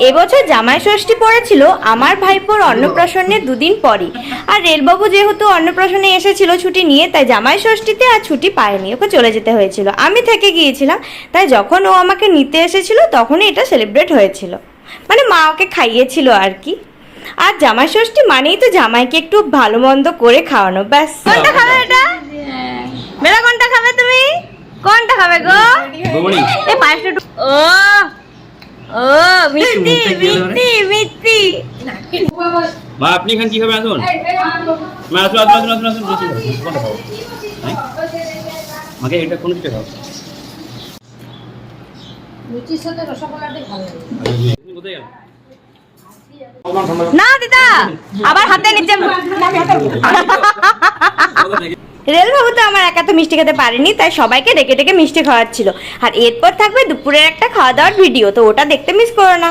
এবছর জামাই ষষ্ঠী পড়েছিল আমার ভাইপোর অন্নপ্রাশনের দুদিন পরই। আর রেলবাবু যেহেতু অন্নপ্রাশনে এসেছিল ছুটি নিয়ে, তাই জামাই ষষ্ঠীতে আর ছুটি পায়নি, ওকে চলে যেতে হয়েছিল। আমি থেকে গিয়েছিলাম, তাই যখন ও আমাকে নিতে এসেছিল তখনই এটা সেলিব্রেট হয়েছিল, মানে মা ওকে খাইয়েছিল আর কি। আর জামাই ষষ্ঠী মানেই তো জামাইকে একটু ভালো মন্দ করে খাওয়ানো, ব্যাস। কোনটা খাবে এটা? বেলা কোনটা খাবে তুমি? কোনটা খাবে গো? এই পায়েসটা ও ও মিষ্টি মিষ্টি মিষ্টি। মা আপনি এখানে কি খাবে? আসুন মা, আসুন আসুন আসুন আসুন আসুন, বেশি কোনটা খাবো? মাকে এটা কোন কিছু খাও? লুচির সাথে রসগোল্লাটা ভালো লাগে। কোথায় গেল? না দিদা, আবার হাতে নিচে। রেলবাবু তো আমার একা তো মিষ্টি খেতে পারেনি, তাই সবাইকে ডেকে ডেকে মিষ্টি খাওয়াচ্ছিল। আর এরপর থাকবে দুপুরের একটা খাওয়া দাওয়ার ভিডিও, তো ওটা দেখতে মিস করো না।